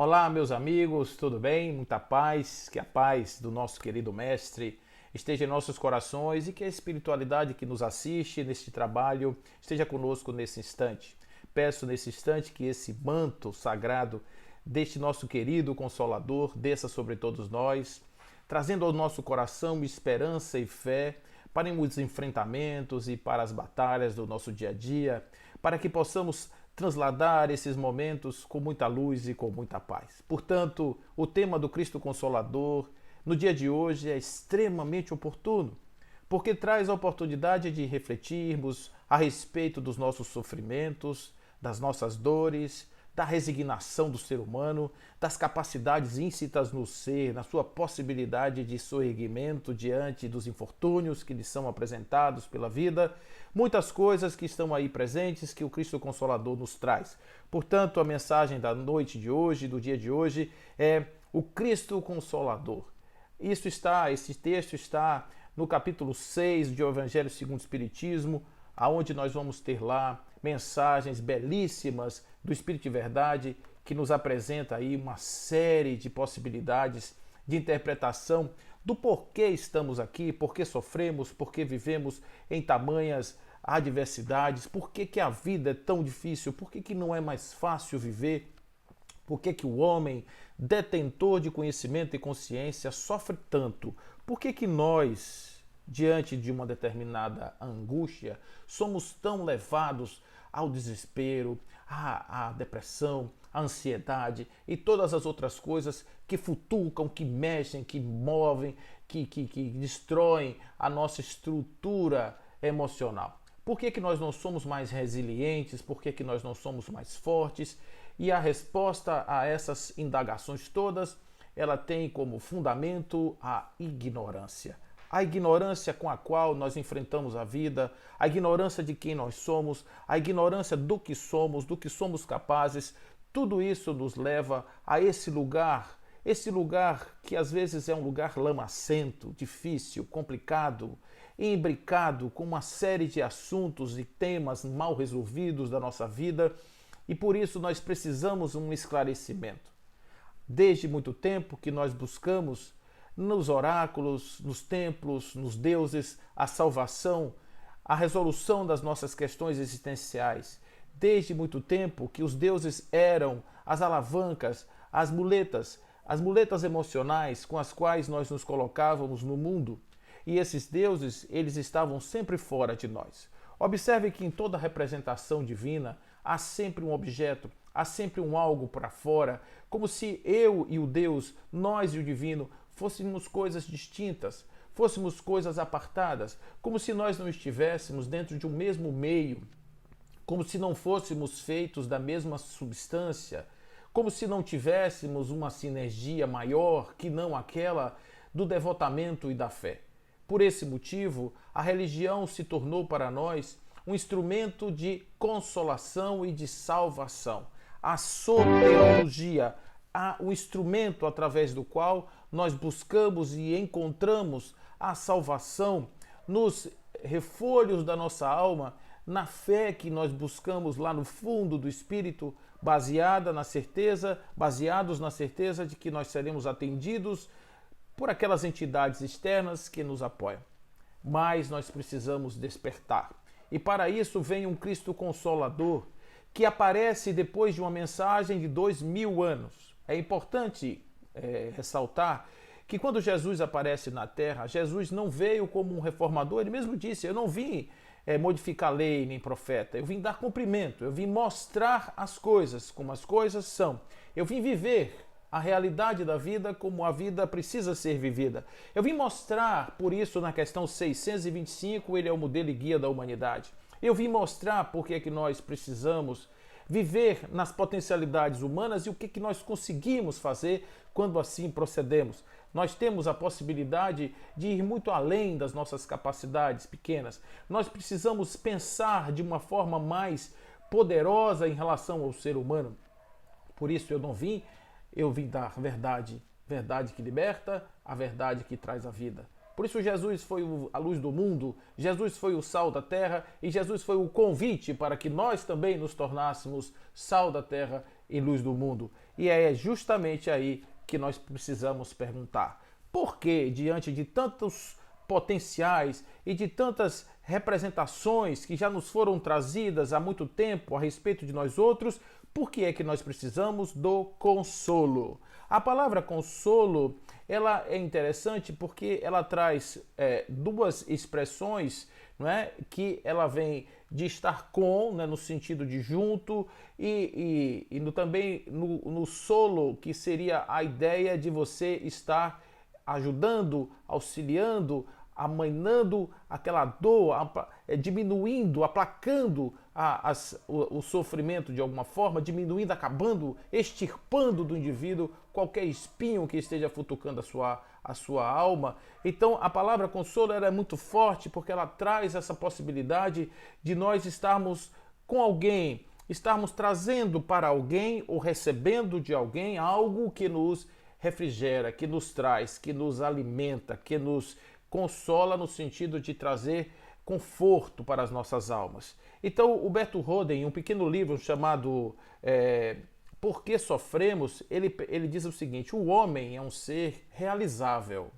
Olá, meus amigos, tudo bem? Muita paz, que a paz do nosso querido Mestre esteja em nossos corações e que a espiritualidade que nos assiste neste trabalho esteja conosco nesse instante. Peço nesse instante que esse manto sagrado deste nosso querido Consolador desça sobre todos nós, trazendo ao nosso coração esperança e fé para os enfrentamentos e para as batalhas do nosso dia a dia, para que possamos transladar esses momentos com muita luz e com muita paz. Portanto, o tema do Cristo Consolador no dia de hoje é extremamente oportuno, porque traz a oportunidade de refletirmos a respeito dos nossos sofrimentos, das nossas dores, da resignação do ser humano, das capacidades íncitas no ser, na sua possibilidade de soerguimento diante dos infortúnios que lhes são apresentados pela vida, muitas coisas que estão aí presentes que o Cristo Consolador nos traz. Portanto, a mensagem da noite de hoje, do dia de hoje, é o Cristo Consolador. Esse texto está no capítulo 6 do Evangelho segundo o Espiritismo, aonde nós vamos ter lá mensagens belíssimas do Espírito de Verdade que nos apresenta aí uma série de possibilidades de interpretação do porquê estamos aqui, porquê sofremos, porquê vivemos em tamanhas adversidades, porquê que a vida é tão difícil, porquê que não é mais fácil viver, porquê que o homem, detentor de conhecimento e consciência, sofre tanto, porquê que nós, diante de uma determinada angústia, somos tão levados ao desespero, à depressão, à ansiedade e todas as outras coisas que futucam, que mexem, que movem, que destroem a nossa estrutura emocional. Por que nós não somos mais resilientes? Por que nós não somos mais fortes? E a resposta a essas indagações todas, ela tem como fundamento a ignorância. A ignorância com a qual nós enfrentamos a vida, a ignorância de quem nós somos, a ignorância do que somos capazes, tudo isso nos leva a esse lugar que às vezes é um lugar lamacento, difícil, complicado, imbricado com uma série de assuntos e temas mal resolvidos da nossa vida, e por isso nós precisamos um esclarecimento. Desde muito tempo que nós buscamos nos oráculos, nos templos, nos deuses, a salvação, a resolução das nossas questões existenciais. Desde muito tempo que os deuses eram as alavancas, as muletas emocionais com as quais nós nos colocávamos no mundo. E esses deuses, eles estavam sempre fora de nós. Observe que em toda representação divina há sempre um objeto, há sempre um algo para fora, como se eu e o Deus, nós e o divino, fôssemos coisas distintas, fôssemos coisas apartadas, como se nós não estivéssemos dentro de um mesmo meio, como se não fôssemos feitos da mesma substância, como se não tivéssemos uma sinergia maior que não aquela do devotamento e da fé. Por esse motivo, a religião se tornou para nós um instrumento de consolação e de salvação. A soteriologia, o instrumento através do qual nós buscamos e encontramos a salvação nos refolhos da nossa alma, na fé que nós buscamos lá no fundo do espírito, baseados na certeza de que nós seremos atendidos por aquelas entidades externas que nos apoiam. Mas nós precisamos despertar. E para isso vem um Cristo Consolador que aparece depois de uma mensagem de 2000 anos. É importante ressaltar que quando Jesus aparece na Terra, Jesus não veio como um reformador, ele mesmo disse, eu não vim modificar lei nem profeta, eu vim dar cumprimento, eu vim mostrar as coisas como as coisas são, eu vim viver a realidade da vida como a vida precisa ser vivida. Eu vim mostrar, por isso na questão 625, ele é o modelo e guia da humanidade. Eu vim mostrar por que nós precisamos viver nas potencialidades humanas e o que nós conseguimos fazer quando assim procedemos. Nós temos a possibilidade de ir muito além das nossas capacidades pequenas. Nós precisamos pensar de uma forma mais poderosa em relação ao ser humano. Por isso eu vim dar verdade, verdade que liberta, a verdade que traz a vida. Por isso Jesus foi a luz do mundo, Jesus foi o sal da terra e Jesus foi o convite para que nós também nos tornássemos sal da terra e luz do mundo. E é justamente aí que nós precisamos perguntar: por que, diante de tantos potenciais e de tantas representações que já nos foram trazidas há muito tempo a respeito de nós outros, por que é que nós precisamos do consolo? A palavra consolo, ela é interessante porque ela traz duas expressões, não é? Que ela vem de estar com, né, no sentido de junto, também no solo, que seria a ideia de você estar ajudando, auxiliando, amainando aquela dor, diminuindo, aplacando o sofrimento de alguma forma, diminuindo, acabando, extirpando do indivíduo qualquer espinho que esteja futucando a sua alma. Então a palavra consolo é muito forte porque ela traz essa possibilidade de nós estarmos com alguém, estarmos trazendo para alguém ou recebendo de alguém algo que nos refrigera, que nos traz, que nos alimenta, que nos consola no sentido de trazer conforto para as nossas almas. Então, o Bert Roden, em um pequeno livro chamado Por que Sofremos, ele diz o seguinte: o homem é um ser realizável,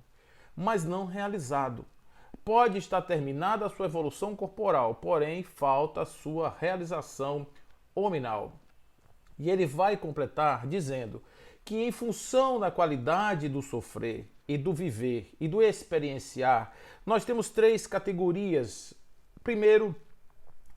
mas não realizado. Pode estar terminada a sua evolução corporal, porém falta a sua realização hominal. E ele vai completar dizendo que, em função da qualidade do sofrer e do viver e do experienciar, nós temos três categorias. Primeiro,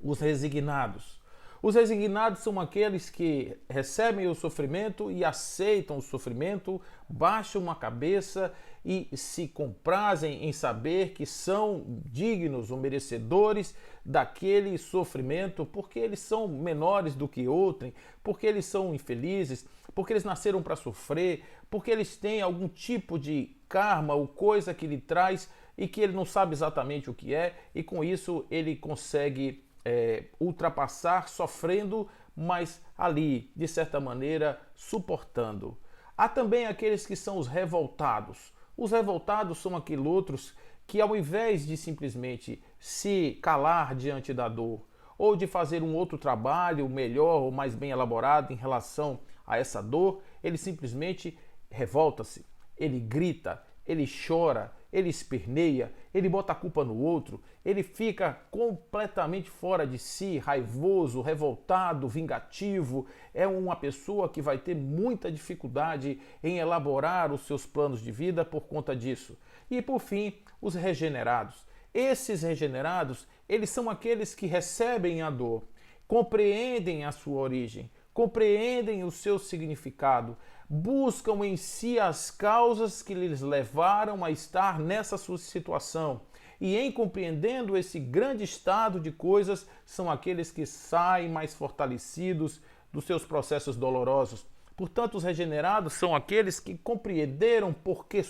os resignados. Os resignados são aqueles que recebem o sofrimento e aceitam o sofrimento, baixam a cabeça e se comprazem em saber que são dignos ou merecedores daquele sofrimento, porque eles são menores do que outrem, porque eles são infelizes, porque eles nasceram para sofrer, porque eles têm algum tipo de karma ou coisa que lhe traz e que ele não sabe exatamente o que é, e com isso ele consegue ultrapassar sofrendo, mas ali, de certa maneira, suportando. Há também aqueles que são os revoltados. Os revoltados são aqueles outros que, ao invés de simplesmente se calar diante da dor, ou de fazer um outro trabalho melhor ou mais bem elaborado em relação a essa dor, ele simplesmente revolta-se, ele grita, ele chora, ele esperneia, ele bota a culpa no outro, ele fica completamente fora de si, raivoso, revoltado, vingativo. É uma pessoa que vai ter muita dificuldade em elaborar os seus planos de vida por conta disso. E por fim, os regenerados. Esses regenerados, eles são aqueles que recebem a dor, compreendem a sua origem, compreendem o seu significado, buscam em si as causas que lhes levaram a estar nessa sua situação. E em compreendendo esse grande estado de coisas, são aqueles que saem mais fortalecidos dos seus processos dolorosos. Portanto, os regenerados são aqueles que compreenderam por que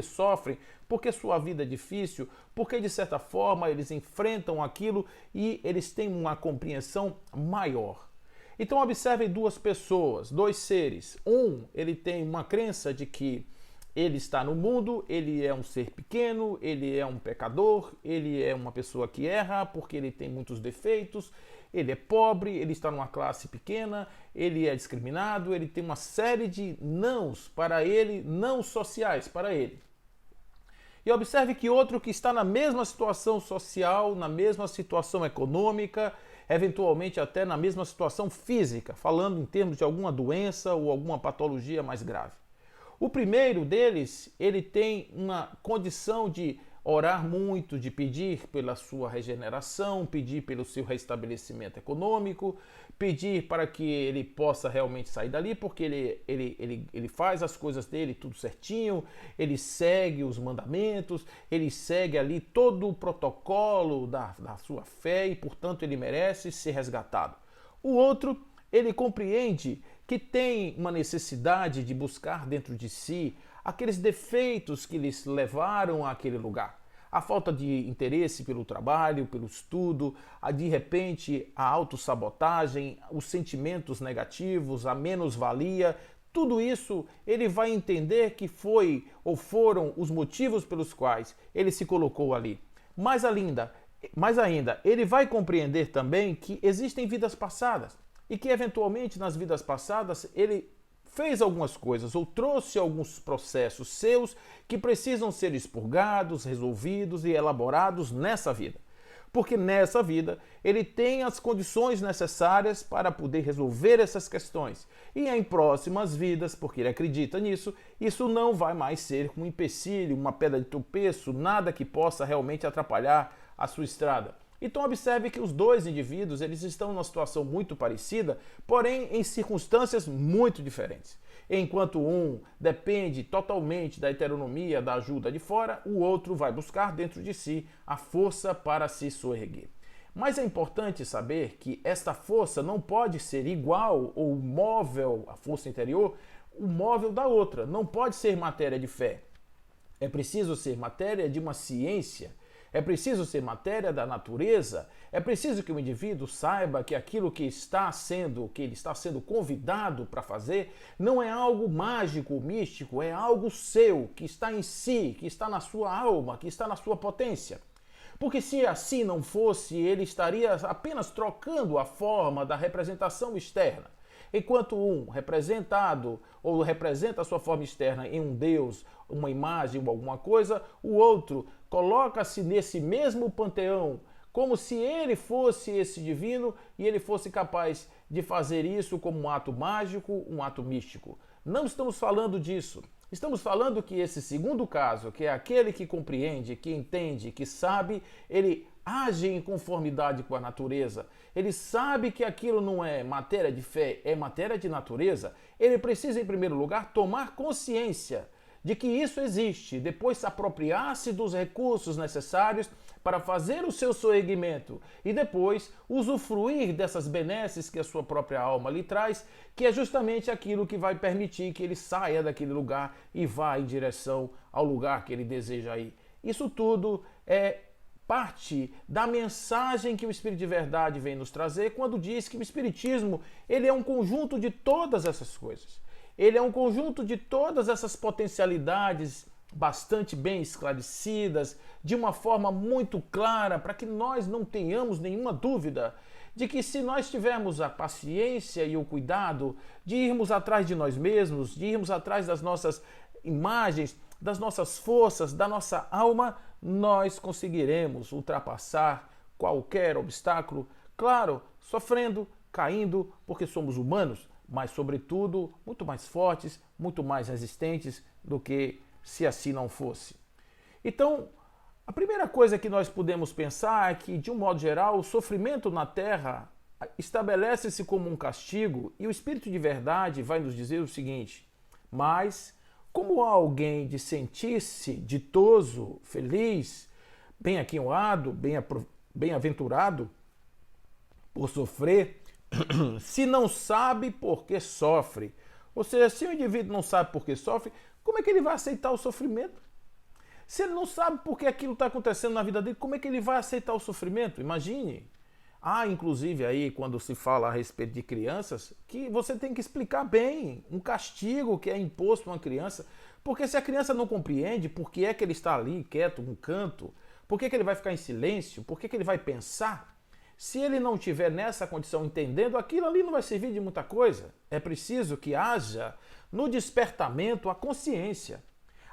sofrem, porque sua vida é difícil, porque de certa forma eles enfrentam aquilo e eles têm uma compreensão maior. Então observem duas pessoas, dois seres. Ele tem uma crença de que ele está no mundo, ele é um ser pequeno, ele é um pecador, ele é uma pessoa que erra porque ele tem muitos defeitos, ele é pobre, ele está numa classe pequena, ele é discriminado, ele tem uma série de nãos para ele, não sociais para ele. E observe que outro que está na mesma situação social, na mesma situação econômica, eventualmente até na mesma situação física, falando em termos de alguma doença ou alguma patologia mais grave. O primeiro deles, ele tem uma condição de orar muito, de pedir pela sua regeneração, pedir pelo seu restabelecimento econômico, pedir para que ele possa realmente sair dali, porque ele faz as coisas dele tudo certinho, ele segue os mandamentos, ele segue ali todo o protocolo da sua fé e, portanto, ele merece ser resgatado. O outro, ele compreende que tem uma necessidade de buscar dentro de si aqueles defeitos que lhes levaram àquele lugar. A falta de interesse pelo trabalho, pelo estudo, de repente a autossabotagem, os sentimentos negativos, a menos-valia, tudo isso ele vai entender que foi ou foram os motivos pelos quais ele se colocou ali. Mais ainda, ele vai compreender também que existem vidas passadas e que eventualmente nas vidas passadas ele fez algumas coisas ou trouxe alguns processos seus que precisam ser expurgados, resolvidos e elaborados nessa vida. Porque nessa vida ele tem as condições necessárias para poder resolver essas questões. E em próximas vidas, porque ele acredita nisso, isso não vai mais ser um empecilho, uma pedra de tropeço, nada que possa realmente atrapalhar a sua estrada. Então observe que os dois indivíduos eles estão numa situação muito parecida, porém em circunstâncias muito diferentes. Enquanto um depende totalmente da heteronomia, da ajuda de fora, o outro vai buscar dentro de si a força para se soerguer. Mas é importante saber que esta força não pode ser igual ou móvel, a força interior, o móvel da outra. Não pode ser matéria de fé. É preciso ser matéria de uma ciência. É preciso ser matéria da natureza, é preciso que o indivíduo saiba que aquilo que ele está sendo convidado para fazer, não é algo mágico, místico, é algo seu, que está em si, que está na sua alma, que está na sua potência. Porque se assim não fosse, ele estaria apenas trocando a forma da representação externa. Enquanto um representado ou representa a sua forma externa em um Deus, uma imagem ou alguma coisa, o outro coloca-se nesse mesmo panteão, como se ele fosse esse divino e ele fosse capaz de fazer isso como um ato mágico, um ato místico. Não estamos falando disso. Estamos falando que esse segundo caso, que é aquele que compreende, que entende, que sabe, ele age em conformidade com a natureza. Ele sabe que aquilo não é matéria de fé, é matéria de natureza. Ele precisa, em primeiro lugar, tomar consciência de que isso existe, depois se apropriar-se dos recursos necessários para fazer o seu soerguimento e depois usufruir dessas benesses que a sua própria alma lhe traz, que é justamente aquilo que vai permitir que ele saia daquele lugar e vá em direção ao lugar que ele deseja ir. Isso tudo é parte da mensagem que o Espírito de Verdade vem nos trazer quando diz que o Espiritismo ele é um conjunto de todas essas coisas. Ele é um conjunto de todas essas potencialidades bastante bem esclarecidas, de uma forma muito clara, para que nós não tenhamos nenhuma dúvida de que se nós tivermos a paciência e o cuidado de irmos atrás de nós mesmos, de irmos atrás das nossas imagens, das nossas forças, da nossa alma, nós conseguiremos ultrapassar qualquer obstáculo, claro, sofrendo, caindo, porque somos humanos, mas, sobretudo, muito mais fortes, muito mais resistentes do que se assim não fosse. Então, a primeira coisa que nós podemos pensar é que, de um modo geral, o sofrimento na Terra estabelece-se como um castigo e o Espírito de Verdade vai nos dizer o seguinte: mas, como há alguém de sentir-se ditoso, feliz, bem-aquinhoado, bem-aventurado por sofrer, se não sabe por que sofre. Ou seja, se o indivíduo não sabe por que sofre, como é que ele vai aceitar o sofrimento? Se ele não sabe por que aquilo está acontecendo na vida dele, como é que ele vai aceitar o sofrimento? Imagine. Há, inclusive, aí, quando se fala a respeito de crianças, que você tem que explicar bem um castigo que é imposto a uma criança, porque se a criança não compreende por que é que ele está ali, quieto, num canto, por que é que ele vai ficar em silêncio, por que é que ele vai pensar, se ele não estiver nessa condição entendendo, aquilo ali não vai servir de muita coisa. É preciso que haja no despertamento a consciência.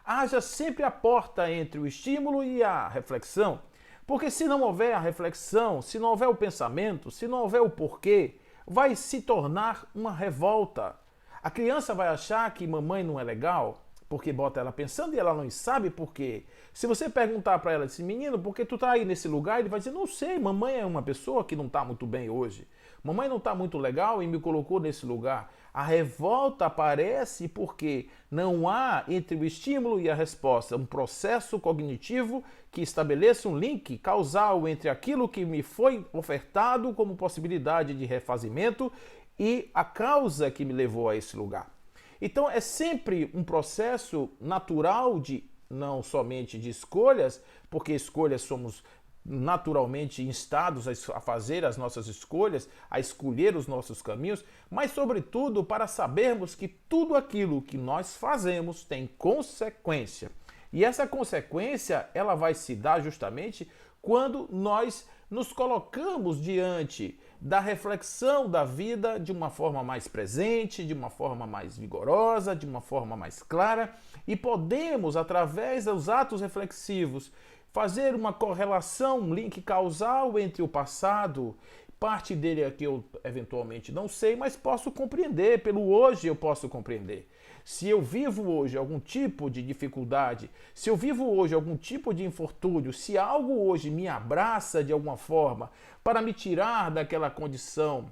Haja sempre a porta entre o estímulo e a reflexão. Porque se não houver a reflexão, se não houver o pensamento, se não houver o porquê, vai se tornar uma revolta. A criança vai achar que mamãe não é legal, porque bota ela pensando e ela não sabe por quê. Se você perguntar para ela assim, menino, por que tu tá aí nesse lugar? Ele vai dizer, não sei, mamãe é uma pessoa que não tá muito bem hoje. Mamãe não tá muito legal e me colocou nesse lugar. A revolta aparece porque não há entre o estímulo e a resposta um processo cognitivo que estabeleça um link causal entre aquilo que me foi ofertado como possibilidade de refazimento e a causa que me levou a esse lugar. Então é sempre um processo natural de não somente de escolhas, porque escolhas somos naturalmente instados a fazer as nossas escolhas, a escolher os nossos caminhos, mas sobretudo para sabermos que tudo aquilo que nós fazemos tem consequência. E essa consequência, ela vai se dar justamente quando nós nos colocamos diante da reflexão da vida de uma forma mais presente, de uma forma mais vigorosa, de uma forma mais clara, e podemos, através dos atos reflexivos, fazer uma correlação, um link causal entre o passado, parte dele é que eu eventualmente não sei, mas posso compreender, pelo hoje eu posso compreender. Se eu vivo hoje algum tipo de dificuldade, se eu vivo hoje algum tipo de infortúnio, se algo hoje me abraça de alguma forma para me tirar daquela condição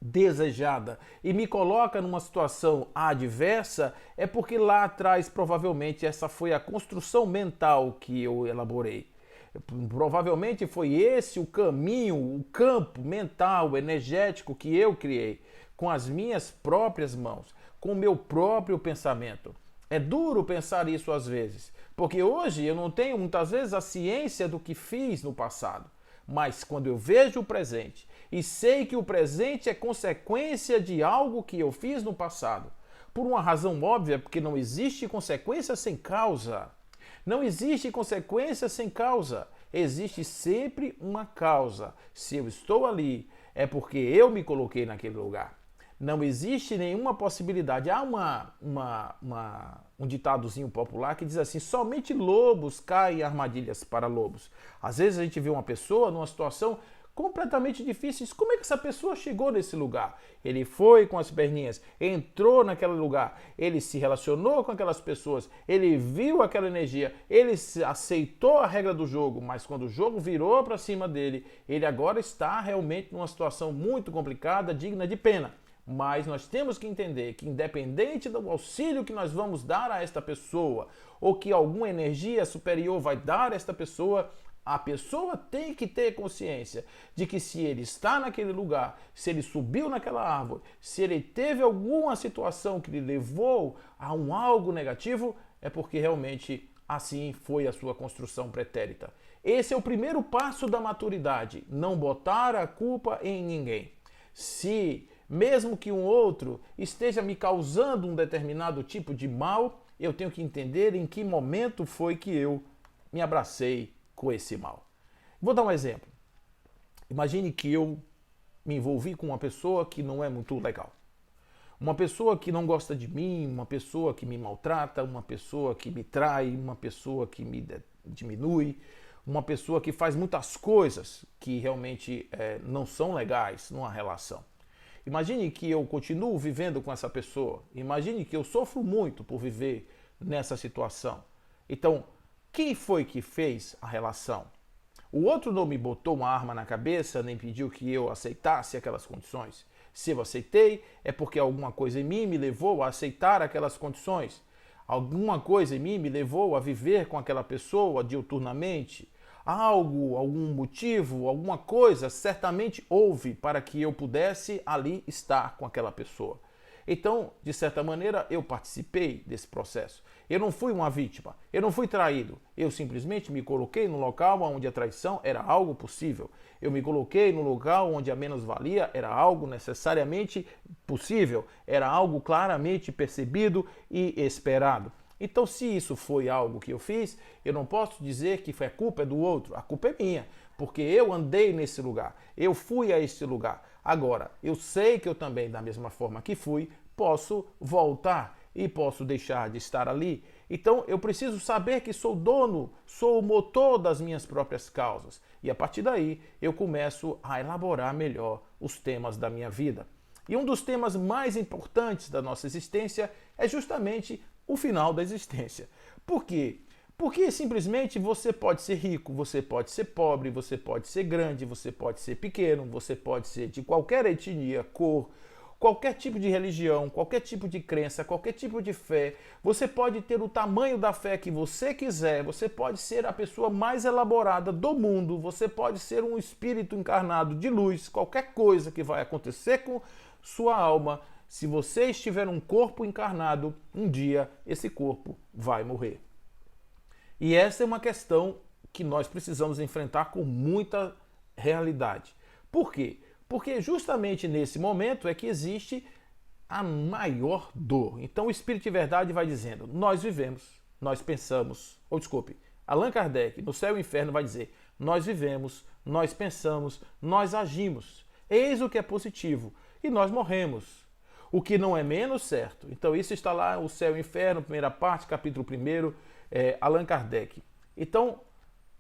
desejada e me coloca numa situação adversa, é porque lá atrás provavelmente essa foi a construção mental que eu elaborei. Provavelmente foi esse o caminho, o campo mental, energético que eu criei com as minhas próprias mãos, com o meu próprio pensamento. É duro pensar isso às vezes, porque hoje eu não tenho muitas vezes a ciência do que fiz no passado. Mas quando eu vejo o presente e sei que o presente é consequência de algo que eu fiz no passado, por uma razão óbvia, porque não existe consequência sem causa. Não existe consequência sem causa. Existe sempre uma causa. Se eu estou ali, é porque eu me coloquei naquele lugar. Não existe nenhuma possibilidade. Há um ditadozinho popular que diz assim: somente lobos caem em armadilhas para lobos. Às vezes a gente vê uma pessoa numa situação completamente difícil. Como é que essa pessoa chegou nesse lugar? Ele foi com as perninhas, entrou naquele lugar, ele se relacionou com aquelas pessoas, ele viu aquela energia, ele aceitou a regra do jogo, mas quando o jogo virou para cima dele, ele agora está realmente numa situação muito complicada, digna de pena. Mas nós temos que entender que, independente do auxílio que nós vamos dar a esta pessoa, ou que alguma energia superior vai dar a esta pessoa, a pessoa tem que ter consciência de que se ele está naquele lugar, se ele subiu naquela árvore, se ele teve alguma situação que lhe levou a um algo negativo, é porque realmente assim foi a sua construção pretérita. Esse é o primeiro passo da maturidade, não botar a culpa em ninguém. Se mesmo que um outro esteja me causando um determinado tipo de mal, eu tenho que entender em que momento foi que eu me abracei com esse mal. Vou dar um exemplo. Imagine que eu me envolvi com uma pessoa que não é muito legal. Uma pessoa que não gosta de mim, uma pessoa que me maltrata, uma pessoa que me trai, uma pessoa que me diminui, uma pessoa que faz muitas coisas que realmente não são legais numa relação. Imagine que eu continuo vivendo com essa pessoa. Imagine que eu sofro muito por viver nessa situação. Então, quem foi que fez a relação? O outro não me botou uma arma na cabeça, nem pediu que eu aceitasse aquelas condições. Se eu aceitei, é porque alguma coisa em mim me levou a aceitar aquelas condições. Alguma coisa em mim me levou a viver com aquela pessoa diuturnamente. Algo, algum motivo, alguma coisa certamente houve para que eu pudesse ali estar com aquela pessoa. Então, de certa maneira, eu participei desse processo. Eu não fui uma vítima, eu não fui traído. Eu simplesmente me coloquei no local onde a traição era algo possível. Eu me coloquei no local onde a menos-valia era algo necessariamente possível, era algo claramente percebido e esperado. Então, se isso foi algo que eu fiz, eu não posso dizer que a culpa é do outro. A culpa é minha, porque eu andei nesse lugar, eu fui a esse lugar. Agora, eu sei que eu também, da mesma forma que fui, posso voltar e posso deixar de estar ali. Então, eu preciso saber que sou dono, sou o motor das minhas próprias causas. E a partir daí, eu começo a elaborar melhor os temas da minha vida. E um dos temas mais importantes da nossa existência é justamente o final da existência. Por quê? Porque simplesmente você pode ser rico, você pode ser pobre, você pode ser grande, você pode ser pequeno, você pode ser de qualquer etnia, cor, qualquer tipo de religião, qualquer tipo de crença, qualquer tipo de fé. Você pode ter o tamanho da fé que você quiser, você pode ser a pessoa mais elaborada do mundo, você pode ser um espírito encarnado de luz, qualquer coisa que vai acontecer com sua alma. Se você estiver um corpo encarnado, um dia esse corpo vai morrer. E essa é uma questão que nós precisamos enfrentar com muita realidade. Por quê? Porque justamente nesse momento é que existe a maior dor. Então o Espírito de Verdade vai dizendo, nós vivemos, nós pensamos, ou desculpe, Allan Kardec, no Céu e Inferno, vai dizer, nós vivemos, nós pensamos, nós agimos. Eis o que é positivo. E nós morremos. O que não é menos certo. Então isso está lá, o Céu e Inferno, primeira parte, capítulo 1, Allan Kardec. Então,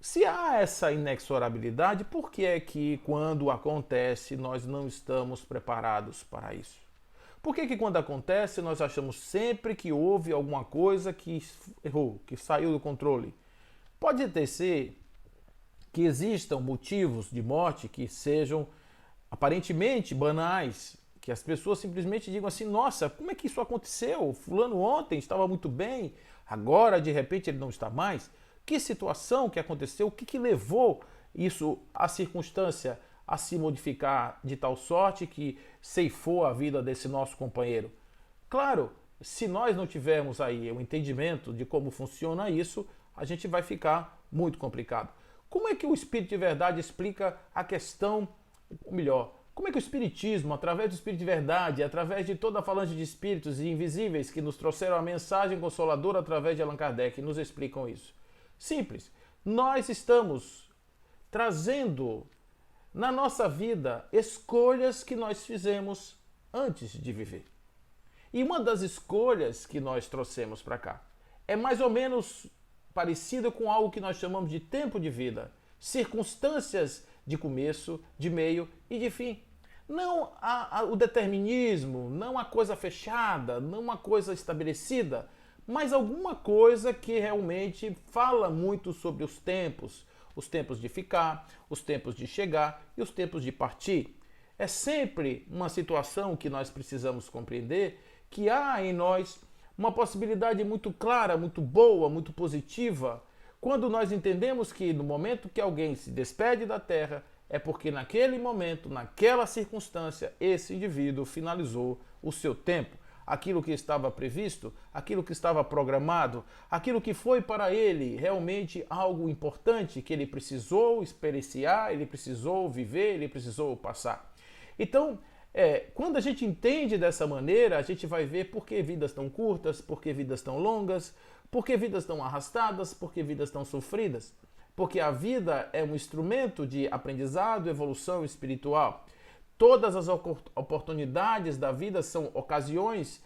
se há essa inexorabilidade, por que é que quando acontece nós não estamos preparados para isso? Por que quando acontece nós achamos sempre que houve alguma coisa que errou, que saiu do controle? Pode até ser que existam motivos de morte que sejam aparentemente banais, que as pessoas simplesmente digam assim, nossa, como é que isso aconteceu? Fulano ontem estava muito bem, agora de repente ele não está mais. Que situação que aconteceu? O que levou isso, a circunstância, a se modificar de tal sorte que ceifou a vida desse nosso companheiro? Claro, se nós não tivermos aí o entendimento de como funciona isso, a gente vai ficar muito complicado. Como é que o Espírito de Verdade explica a questão, ou melhor, como é que o Espiritismo, através do Espírito de Verdade, através de toda a falange de espíritos e invisíveis que nos trouxeram a mensagem consoladora através de Allan Kardec, nos explicam isso? Simples. Nós estamos trazendo na nossa vida escolhas que nós fizemos antes de viver. E uma das escolhas que nós trouxemos para cá é mais ou menos parecida com algo que nós chamamos de tempo de vida, circunstâncias de começo, de meio e de fim. Não o determinismo, não a coisa fechada, não uma coisa estabelecida, mas alguma coisa que realmente fala muito sobre os tempos de ficar, os tempos de chegar e os tempos de partir. É sempre uma situação que nós precisamos compreender que há em nós uma possibilidade muito clara, muito boa, muito positiva, quando nós entendemos que no momento que alguém se despede da Terra, é porque naquele momento, naquela circunstância, esse indivíduo finalizou o seu tempo. Aquilo que estava previsto, aquilo que estava programado, aquilo que foi para ele realmente algo importante que ele precisou experienciar, ele precisou viver, ele precisou passar. Então, quando a gente entende dessa maneira, a gente vai ver por que vidas tão curtas, por que vidas tão longas, por que vidas tão arrastadas, por que vidas tão sofridas. Porque a vida é um instrumento de aprendizado, evolução espiritual. Todas as oportunidades da vida são ocasiões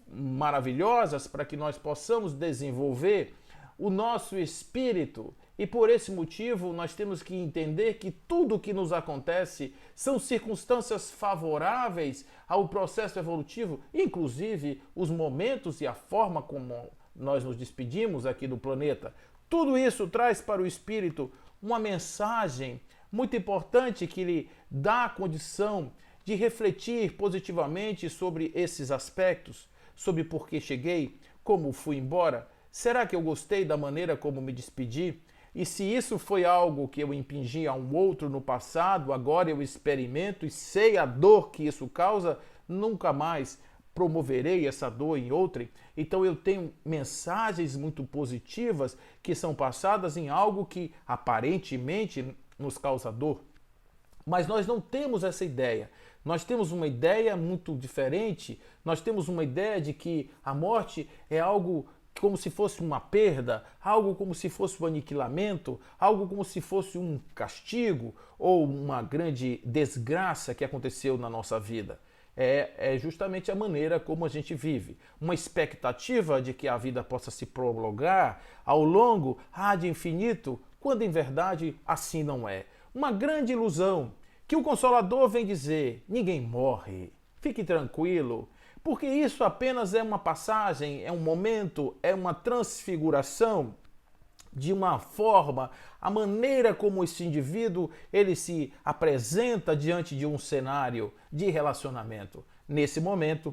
maravilhosas para que nós possamos desenvolver o nosso espírito. E por esse motivo nós temos que entender que tudo o que nos acontece são circunstâncias favoráveis ao processo evolutivo, inclusive os momentos e a forma como nós nos despedimos aqui do planeta. Tudo isso traz para o espírito uma mensagem muito importante que lhe dá a condição de refletir positivamente sobre esses aspectos, sobre por que cheguei, como fui embora, será que eu gostei da maneira como me despedi? E se isso foi algo que eu impingi a um outro no passado, agora eu experimento e sei a dor que isso causa, nunca mais promoverei essa dor em outrem. Então eu tenho mensagens muito positivas que são passadas em algo que aparentemente nos causa dor. Mas nós não temos essa ideia. Nós temos uma ideia muito diferente. Nós temos uma ideia de que a morte é algo como se fosse uma perda, algo como se fosse um aniquilamento, algo como se fosse um castigo ou uma grande desgraça que aconteceu na nossa vida. É justamente a maneira como a gente vive. Uma expectativa de que a vida possa se prolongar ao longo de infinito, quando em verdade assim não é. Uma grande ilusão que o Consolador vem dizer: ninguém morre, fique tranquilo, porque isso apenas é uma passagem, é um momento, é uma transfiguração de uma forma, a maneira como esse indivíduo ele se apresenta diante de um cenário de relacionamento. Nesse momento,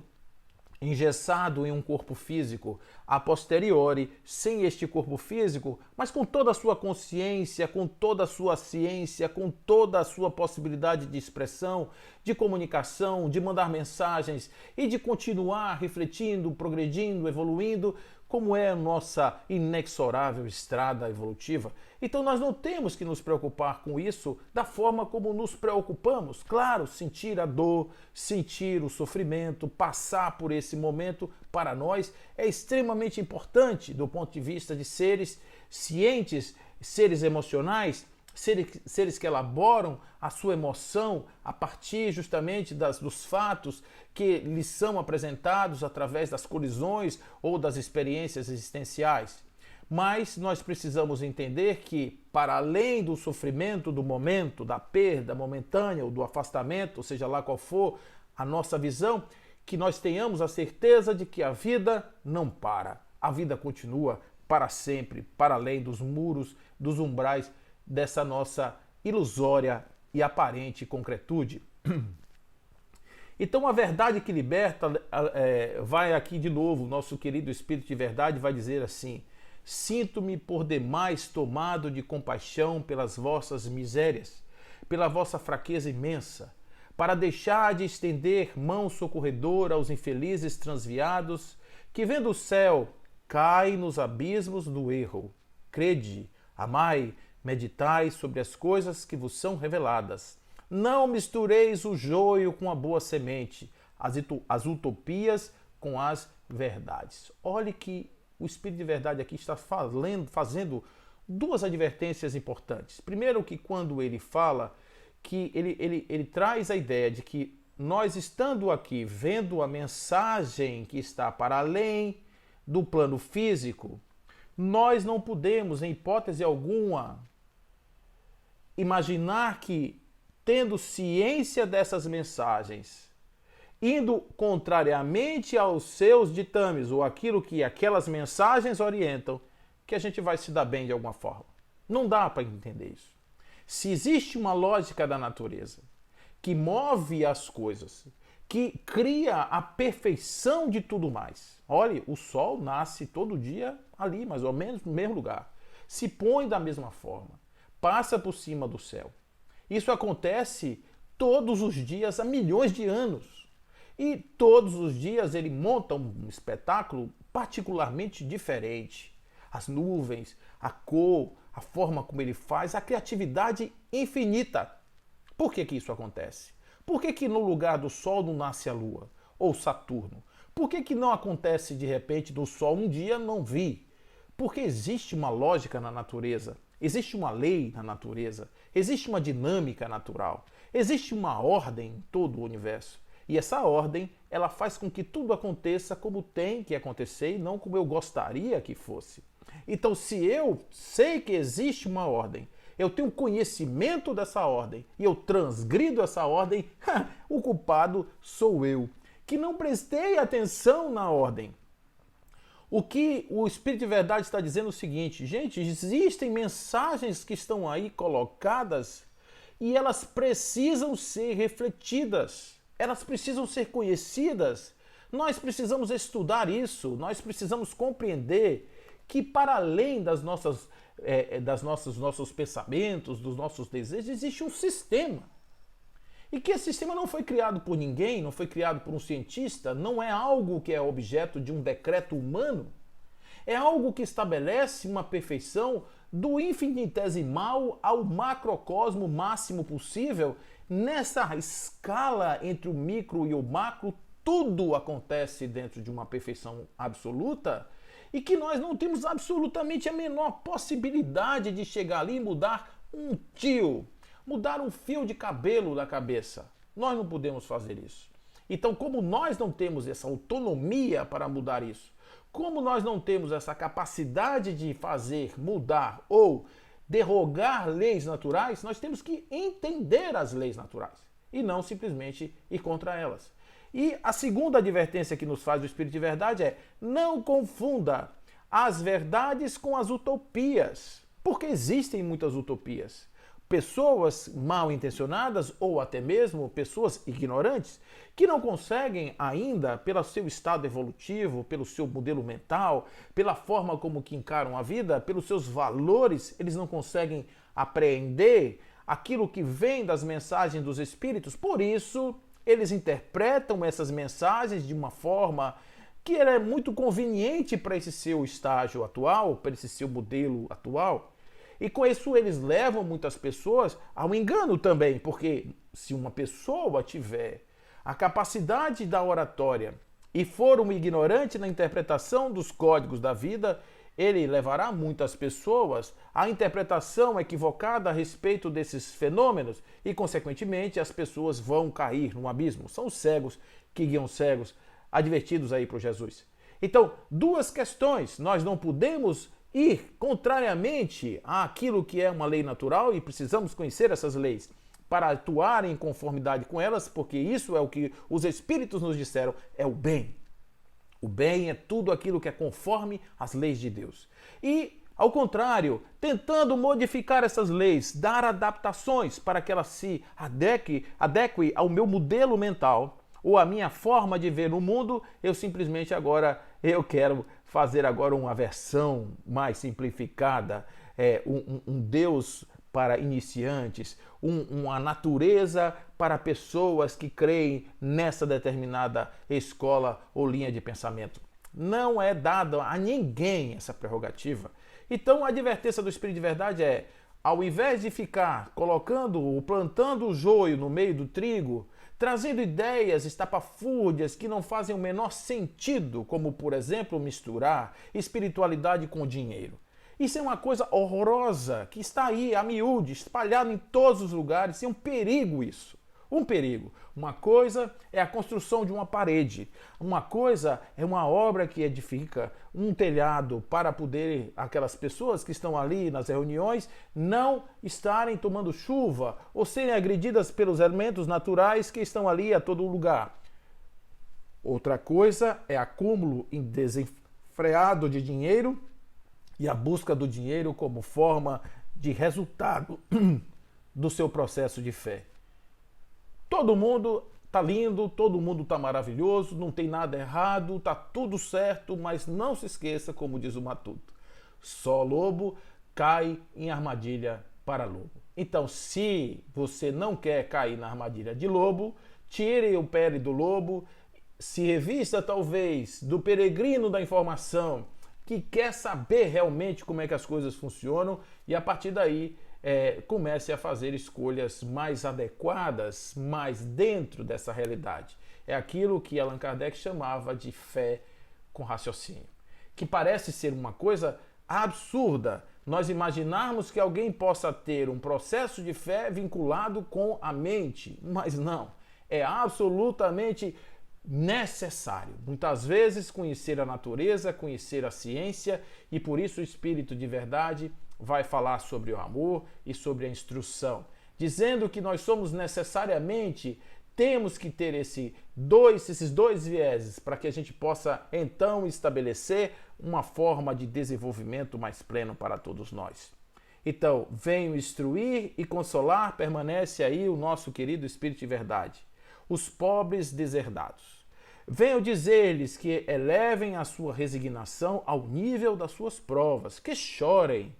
engessado em um corpo físico, a posteriori, sem este corpo físico, mas com toda a sua consciência, com toda a sua ciência, com toda a sua possibilidade de expressão, de comunicação, de mandar mensagens e de continuar refletindo, progredindo, evoluindo, como é a nossa inexorável estrada evolutiva. Então nós não temos que nos preocupar com isso da forma como nos preocupamos. Claro, sentir a dor, sentir o sofrimento, passar por esse momento, para nós é extremamente importante do ponto de vista de seres cientes, seres emocionais, seres que elaboram a sua emoção a partir justamente dos fatos que lhes são apresentados através das colisões ou das experiências existenciais. Mas nós precisamos entender que, para além do sofrimento do momento, da perda momentânea ou do afastamento, ou seja lá qual for a nossa visão, que nós tenhamos a certeza de que a vida não para. A vida continua para sempre, para além dos muros, dos umbrais dessa nossa ilusória e aparente concretude. Então a verdade que liberta, vai aqui de novo, nosso querido Espírito de Verdade vai dizer assim: sinto-me por demais tomado de compaixão pelas vossas misérias, pela vossa fraqueza imensa, para deixar de estender mão socorredora aos infelizes transviados, que vendo o céu, caem nos abismos do erro. Crede, amai, meditai sobre as coisas que vos são reveladas. Não mistureis o joio com a boa semente, as utopias com as verdades. Olhe que o Espírito de Verdade aqui está fazendo duas advertências importantes. Primeiro, que quando ele fala, que ele traz a ideia de que nós, estando aqui vendo a mensagem que está para além do plano físico, nós não podemos, em hipótese alguma, imaginar que, tendo ciência dessas mensagens, indo contrariamente aos seus ditames ou aquilo que aquelas mensagens orientam, que a gente vai se dar bem de alguma forma. Não dá para entender isso. Se existe uma lógica da natureza que move as coisas, que cria a perfeição de tudo mais. Olhe, o sol nasce todo dia ali, mais ou menos no mesmo lugar. Se põe da mesma forma, passa por cima do céu. Isso acontece todos os dias há milhões de anos. E todos os dias ele monta um espetáculo particularmente diferente. As nuvens, a cor, a forma como ele faz, a criatividade infinita. Por que isso acontece? Por que no lugar do Sol não nasce a Lua? Ou Saturno? Por que não acontece de repente do Sol um dia não vir? Porque existe uma lógica na natureza, existe uma lei na natureza, existe uma dinâmica natural, existe uma ordem em todo o universo. E essa ordem, ela faz com que tudo aconteça como tem que acontecer e não como eu gostaria que fosse. Então, se eu sei que existe uma ordem, eu tenho conhecimento dessa ordem e eu transgrido essa ordem, o culpado sou eu, que não prestei atenção na ordem. O que o Espírito de Verdade está dizendo é o seguinte: gente, existem mensagens que estão aí colocadas e elas precisam ser refletidas, elas precisam ser conhecidas. Nós precisamos estudar isso, nós precisamos compreender que, para além dos nossos pensamentos, dos nossos desejos, existe um sistema. E que esse sistema não foi criado por ninguém, não foi criado por um cientista, não é algo que é objeto de um decreto humano. É algo que estabelece uma perfeição do infinitesimal ao macrocosmo máximo possível. Nessa escala entre o micro e o macro, tudo acontece dentro de uma perfeição absoluta, e que nós não temos absolutamente a menor possibilidade de chegar ali e mudar um tio, mudar um fio de cabelo da cabeça. Nós não podemos fazer isso. Então, como nós não temos essa autonomia para mudar isso, como nós não temos essa capacidade de fazer, mudar ou derrogar leis naturais, nós temos que entender as leis naturais e não simplesmente ir contra elas. E a segunda advertência que nos faz o Espírito de Verdade é: não confunda as verdades com as utopias, porque existem muitas utopias. Pessoas mal intencionadas ou até mesmo pessoas ignorantes que não conseguem ainda, pelo seu estado evolutivo, pelo seu modelo mental, pela forma como que encaram a vida, pelos seus valores, eles não conseguem apreender aquilo que vem das mensagens dos Espíritos. Por isso, eles interpretam essas mensagens de uma forma que ela é muito conveniente para esse seu estágio atual, para esse seu modelo atual. E com isso eles levam muitas pessoas ao engano também, porque se uma pessoa tiver a capacidade da oratória e for um ignorante na interpretação dos códigos da vida, ele levará muitas pessoas à interpretação equivocada a respeito desses fenômenos e, consequentemente, as pessoas vão cair no abismo. São os cegos que guiam cegos, advertidos aí por Jesus. Então, duas questões. Nós não podemos ir contrariamente àquilo que é uma lei natural e precisamos conhecer essas leis para atuar em conformidade com elas, porque isso é o que os Espíritos nos disseram, é o bem. O bem é tudo aquilo que é conforme às leis de Deus. E, ao contrário, tentando modificar essas leis, dar adaptações para que elas se adequem ao meu modelo mental ou à minha forma de ver o mundo, eu simplesmente eu quero fazer agora uma versão mais simplificada, um Deus para iniciantes, uma natureza para pessoas que creem nessa determinada escola ou linha de pensamento. Não é dada a ninguém essa prerrogativa. Então a advertência do Espírito de Verdade é, ao invés de ficar plantando o joio no meio do trigo, trazendo ideias estapafúrdias que não fazem o menor sentido, como, por exemplo, misturar espiritualidade com dinheiro. Isso é uma coisa horrorosa, que está aí, a miúde, espalhado em todos os lugares, é um perigo isso. Um perigo. Uma coisa é a construção de uma parede, uma coisa é uma obra que edifica um telhado para poder aquelas pessoas que estão ali nas reuniões não estarem tomando chuva ou serem agredidas pelos elementos naturais que estão ali a todo lugar. Outra coisa é acúmulo desenfreado de dinheiro e a busca do dinheiro como forma de resultado do seu processo de fé. Todo mundo tá lindo, todo mundo tá maravilhoso, não tem nada errado, tá tudo certo, mas não se esqueça, como diz o Matuto, só lobo cai em armadilha para lobo. Então, se você não quer cair na armadilha de lobo, tire o pele do lobo, se revista talvez do peregrino da informação, que quer saber realmente como é que as coisas funcionam e a partir daí comece a fazer escolhas mais adequadas, mais dentro dessa realidade. É aquilo que Allan Kardec chamava de fé com raciocínio, que parece ser uma coisa absurda nós imaginarmos que alguém possa ter um processo de fé vinculado com a mente, mas não, é absolutamente necessário. Muitas vezes conhecer a natureza, conhecer a ciência e por isso o Espírito de Verdade vai falar sobre o amor e sobre a instrução, dizendo que nós somos necessariamente, temos que ter esses dois vieses para que a gente possa então estabelecer uma forma de desenvolvimento mais pleno para todos nós. Então, venho instruir e consolar, permanece aí o nosso querido Espírito de Verdade, os pobres deserdados. Venho dizer-lhes que elevem a sua resignação ao nível das suas provas, que chorem,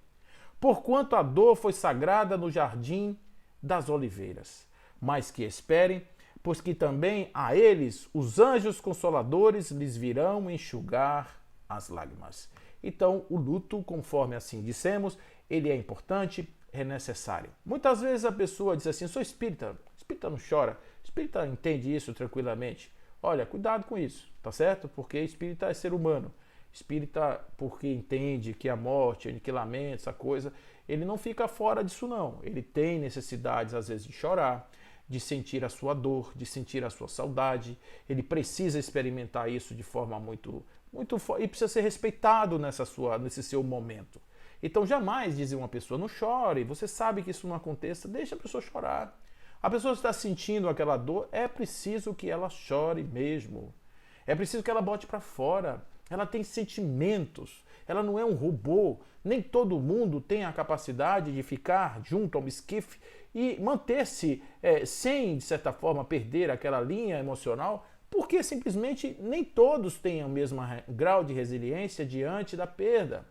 porquanto a dor foi sagrada no jardim das oliveiras, mas que esperem, pois que também a eles os anjos consoladores lhes virão enxugar as lágrimas. Então, o luto, conforme assim dissemos, ele é importante, é necessário. Muitas vezes a pessoa diz assim, sou espírita não chora, espírita entende isso tranquilamente. Olha, cuidado com isso, tá certo? Porque espírita é ser humano. Espírita, porque entende que a morte, aniquilamento, essa coisa, ele não fica fora disso não. Ele tem necessidades, às vezes, de chorar, de sentir a sua dor, de sentir a sua saudade. Ele precisa experimentar isso de forma muito e precisa ser respeitado nesse seu momento. Então, jamais dizer uma pessoa, não chore, você sabe que isso não aconteça, deixa a pessoa chorar. A pessoa está sentindo aquela dor, é preciso que ela chore mesmo. É preciso que ela bote para fora. Ela tem sentimentos, ela não é um robô. Nem todo mundo tem a capacidade de ficar junto ao esquife e manter-se sem, de certa forma, perder aquela linha emocional, porque simplesmente nem todos têm o mesmo grau de resiliência diante da perda.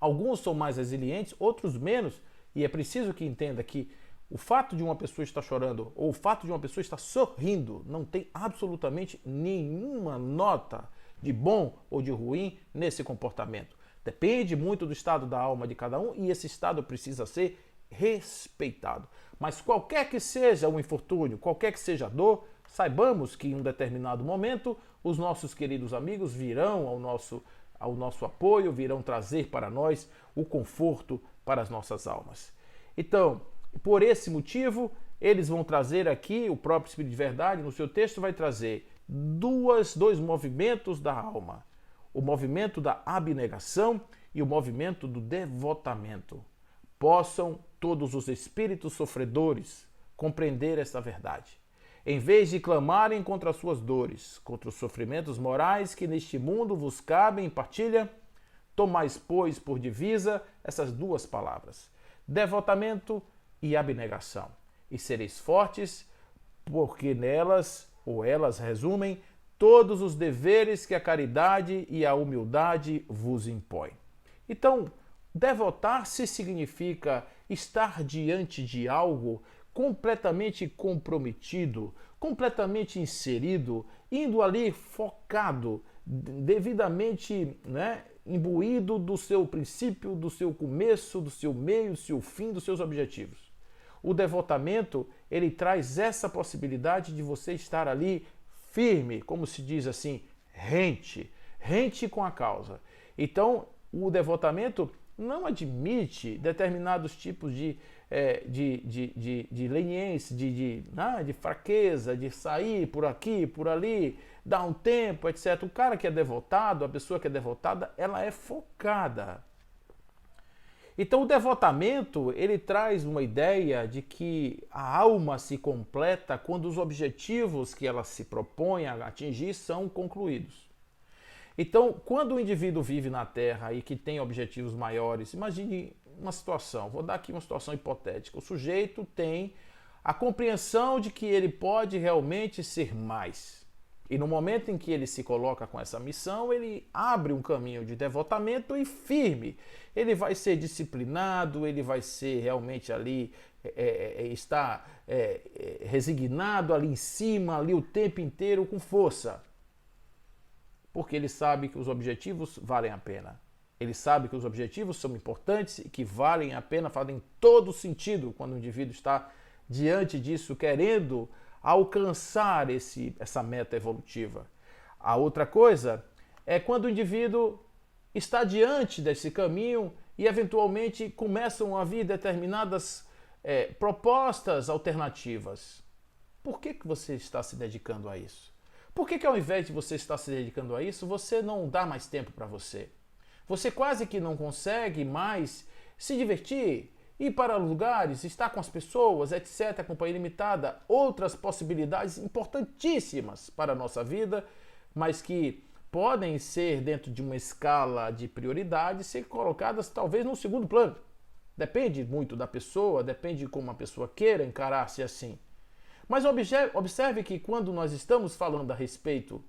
Alguns são mais resilientes, outros menos, e é preciso que entenda que o fato de uma pessoa estar chorando ou o fato de uma pessoa estar sorrindo não tem absolutamente nenhuma nota de bom ou de ruim nesse comportamento. Depende muito do estado da alma de cada um e esse estado precisa ser respeitado. Mas qualquer que seja o infortúnio, qualquer que seja a dor, saibamos que em um determinado momento os nossos queridos amigos virão ao nosso apoio, virão trazer para nós o conforto para as nossas almas. Então, por esse motivo, eles vão trazer aqui, o próprio Espírito de Verdade, no seu texto, vai trazer dois movimentos da alma. O movimento da abnegação e o movimento do devotamento. Possam todos os espíritos sofredores compreender esta verdade. Em vez de clamarem contra as suas dores, contra os sofrimentos morais que neste mundo vos cabem em partilha, tomais, pois, por divisa essas duas palavras, devotamento e abnegação, e sereis fortes, porque nelas, ou elas resumem, todos os deveres que a caridade e a humildade vos impõem. Então, devotar-se significa estar diante de algo completamente comprometido, completamente inserido, indo ali focado, devidamente, imbuído do seu princípio, do seu começo, do seu meio, do seu fim, dos seus objetivos. O devotamento, ele traz essa possibilidade de você estar ali firme, como se diz assim, rente com a causa. Então, o devotamento não admite determinados tipos de leniência, de fraqueza, de sair por aqui, por ali, dar um tempo, etc. O cara que é devotado, a pessoa que é devotada, ela é focada. Então o devotamento, ele traz uma ideia de que a alma se completa quando os objetivos que ela se propõe a atingir são concluídos. Então, quando o indivíduo vive na Terra e que tem objetivos maiores, imagine uma situação, vou dar aqui uma situação hipotética. O sujeito tem a compreensão de que ele pode realmente ser mais. E no momento em que ele se coloca com essa missão, ele abre um caminho de devotamento e firme. Ele vai ser disciplinado, ele vai ser realmente ali, estar resignado ali em cima, ali o tempo inteiro com força. Porque ele sabe que os objetivos valem a pena. Ele sabe que os objetivos são importantes e que valem a pena, fazem todo sentido quando o indivíduo está diante disso, querendo alcançar essa meta evolutiva. A outra coisa é quando o indivíduo está diante desse caminho e eventualmente começam a vir determinadas propostas alternativas. Por que você está se dedicando a isso? Por que ao invés de você estar se dedicando a isso, você não dá mais tempo para você? Você quase que não consegue mais se divertir, ir para lugares, estar com as pessoas, etc., companhia limitada, outras possibilidades importantíssimas para a nossa vida, mas que podem ser, dentro de uma escala de prioridade, ser colocadas talvez no segundo plano. Depende muito da pessoa, depende de como a pessoa queira encarar-se assim. Mas observe que quando nós estamos falando a respeito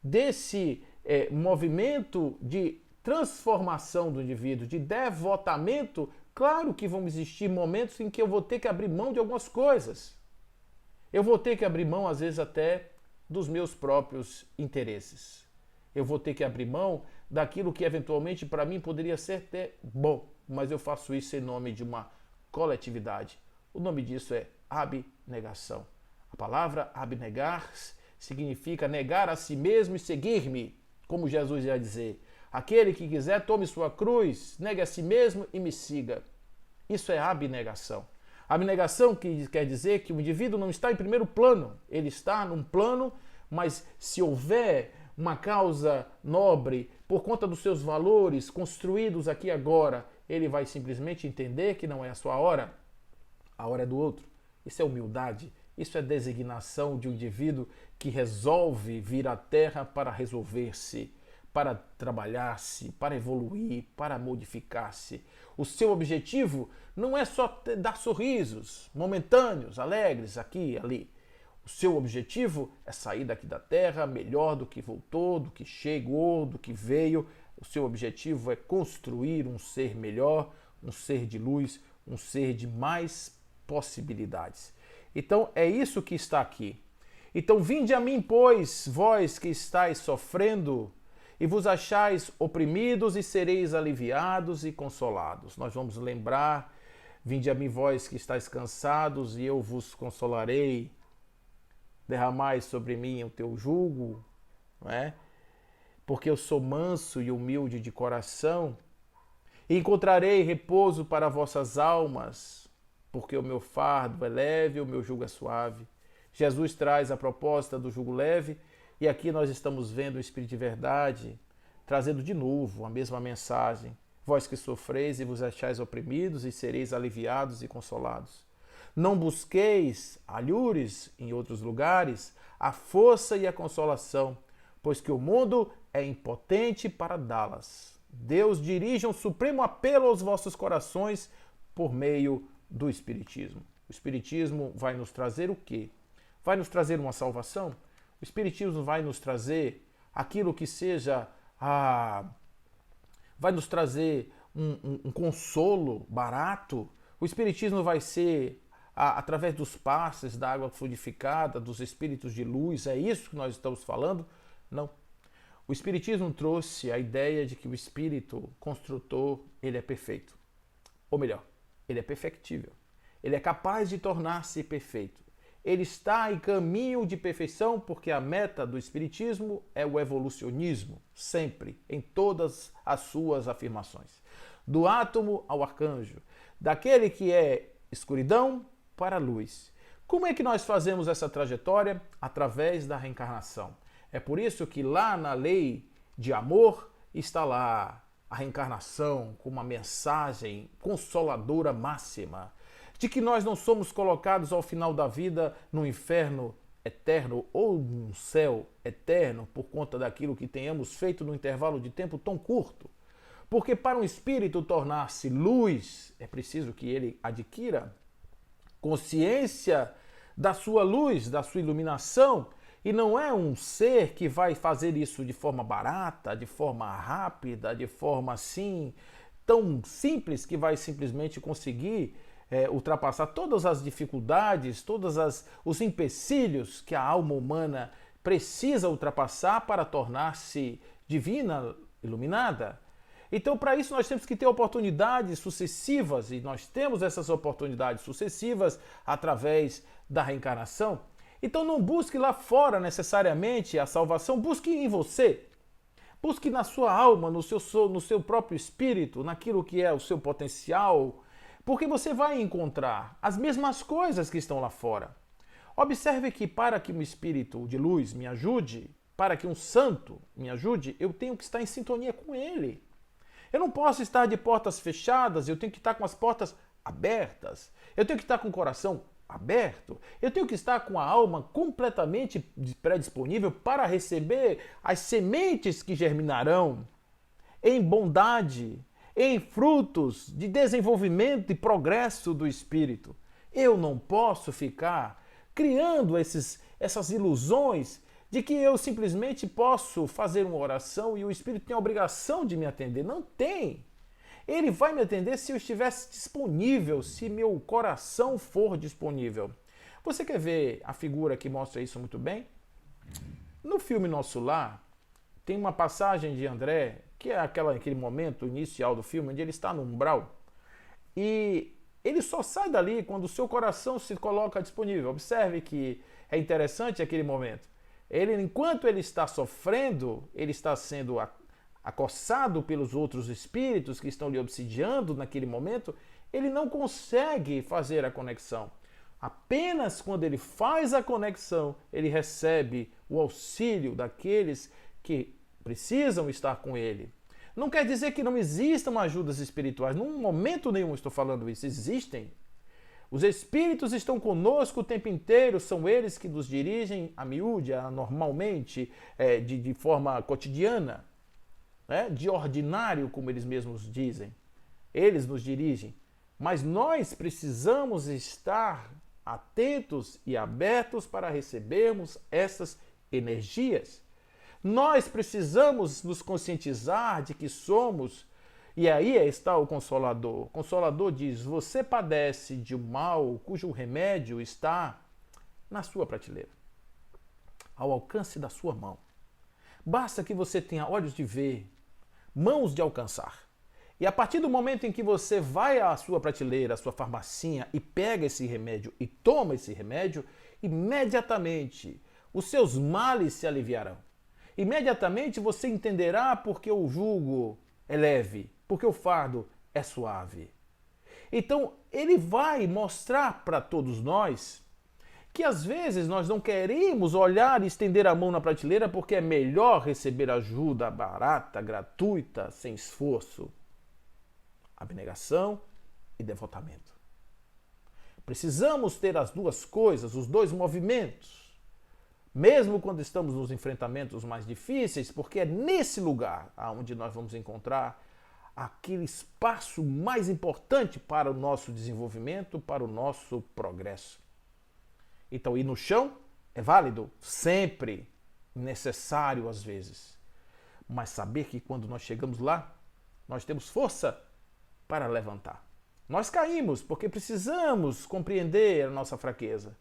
desse movimento de transformação do indivíduo, de devotamento, claro que vão existir momentos em que eu vou ter que abrir mão de algumas coisas. Eu vou ter que abrir mão, às vezes, até dos meus próprios interesses. Eu vou ter que abrir mão daquilo que eventualmente para mim poderia ser até bom, mas eu faço isso em nome de uma coletividade. O nome disso é abnegação. A palavra abnegar significa negar a si mesmo e seguir-me, como Jesus ia dizer. Aquele que quiser, tome sua cruz, negue a si mesmo e me siga. Isso é abnegação. Abnegação que quer dizer que o indivíduo não está em primeiro plano. Ele está num plano, mas se houver uma causa nobre, por conta dos seus valores construídos aqui agora, ele vai simplesmente entender que não é a sua hora, a hora é do outro. Isso é humildade. Isso é designação de um indivíduo que resolve vir à Terra para resolver-se, para trabalhar-se, para evoluir, para modificar-se. O seu objetivo não é só dar sorrisos momentâneos, alegres, aqui e ali. O seu objetivo é sair daqui da Terra melhor do que voltou, do que chegou, do que veio. O seu objetivo é construir um ser melhor, um ser de luz, um ser de mais possibilidades. Então é isso que está aqui. Então vinde a mim, pois, vós que estáis sofrendo, e vos achais oprimidos e sereis aliviados e consolados. Nós vamos lembrar, vinde a mim vós que estáis cansados e eu vos consolarei, derramai sobre mim o teu jugo, não é? Porque eu sou manso e humilde de coração, e encontrarei repouso para vossas almas, porque o meu fardo é leve e o meu jugo é suave. Jesus traz a proposta do jugo leve, e aqui nós estamos vendo o Espírito de verdade, trazendo de novo a mesma mensagem. Vós que sofreis e vos achais oprimidos e sereis aliviados e consolados. Não busqueis alhures em outros lugares a força e a consolação, pois que o mundo é impotente para dá-las. Deus dirige um supremo apelo aos vossos corações por meio do Espiritismo. O Espiritismo vai nos trazer o quê? Vai nos trazer uma salvação? O Espiritismo vai nos trazer aquilo que seja vai nos trazer um consolo barato? O Espiritismo vai ser através dos passes da água fluidificada, dos espíritos de luz? É isso que nós estamos falando? Não. O Espiritismo trouxe a ideia de que o espírito construtor, ele é perfeito. Ou melhor, ele é perfectível. Ele é capaz de tornar-se perfeito. Ele está em caminho de perfeição porque a meta do Espiritismo é o evolucionismo, sempre, em todas as suas afirmações. Do átomo ao arcanjo, daquele que é escuridão para a luz. Como é que nós fazemos essa trajetória? Através da reencarnação. É por isso que lá na lei de amor está lá a reencarnação com uma mensagem consoladora máxima de que nós não somos colocados ao final da vida no inferno eterno ou num céu eterno por conta daquilo que tenhamos feito no intervalo de tempo tão curto. Porque para um espírito tornar-se luz, é preciso que ele adquira consciência da sua luz, da sua iluminação. E não é um ser que vai fazer isso de forma barata, de forma rápida, de forma assim, tão simples que vai simplesmente conseguir ultrapassar todas as dificuldades, os empecilhos que a alma humana precisa ultrapassar para tornar-se divina, iluminada. Então, para isso, nós temos que ter oportunidades sucessivas, e nós temos essas oportunidades sucessivas através da reencarnação. Então não busque lá fora necessariamente a salvação, busque em você. Busque na sua alma, no seu próprio espírito, naquilo que é o seu potencial, porque você vai encontrar as mesmas coisas que estão lá fora. Observe que para que um espírito de luz me ajude, para que um santo me ajude, eu tenho que estar em sintonia com ele. Eu não posso estar de portas fechadas, eu tenho que estar com as portas abertas. Eu tenho que estar com o coração aberto, eu tenho que estar com a alma completamente predisponível para receber as sementes que germinarão em bondade, em frutos de desenvolvimento e progresso do espírito. Eu não posso ficar criando essas ilusões de que eu simplesmente posso fazer uma oração e o espírito tem a obrigação de me atender. Não tem. Ele vai me atender se eu estivesse disponível, se meu coração for disponível. Você quer ver a figura que mostra isso muito bem? No filme Nosso Lar, tem uma passagem de André, que é aquele momento inicial do filme, onde ele está no umbral. E ele só sai dali quando o seu coração se coloca disponível. Observe que é interessante aquele momento. Enquanto ele está sofrendo, ele está sendo acossado pelos outros espíritos que estão lhe obsidiando naquele momento, ele não consegue fazer a conexão. Apenas quando ele faz a conexão, ele recebe o auxílio daqueles que precisam estar com ele. Não quer dizer que não existam ajudas espirituais. Num momento nenhum estou falando isso. Existem. Os espíritos estão conosco o tempo inteiro, são eles que nos dirigem a miúde, normalmente, de forma cotidiana. De ordinário, como eles mesmos dizem. Eles nos dirigem. Mas nós precisamos estar atentos e abertos para recebermos essas energias. Nós precisamos nos conscientizar de que somos, e aí está o Consolador. O Consolador diz: você padece de um mal cujo remédio está na sua prateleira, ao alcance da sua mão. Basta que você tenha olhos de ver, mãos de alcançar. E a partir do momento em que você vai à sua prateleira, à sua farmacinha e pega esse remédio e toma esse remédio, imediatamente os seus males se aliviarão. Imediatamente você entenderá porque o jugo é leve, porque o fardo é suave. Então, ele vai mostrar para todos nós que às vezes nós não queremos olhar e estender a mão na prateleira porque é melhor receber ajuda barata, gratuita, sem esforço. Abnegação e devotamento. Precisamos ter as duas coisas, os dois movimentos, mesmo quando estamos nos enfrentamentos mais difíceis, porque é nesse lugar onde nós vamos encontrar aquele espaço mais importante para o nosso desenvolvimento, para o nosso progresso. Então, ir no chão é válido, sempre necessário às vezes. Mas saber que quando nós chegamos lá, nós temos força para levantar. Nós caímos porque precisamos compreender a nossa fraqueza.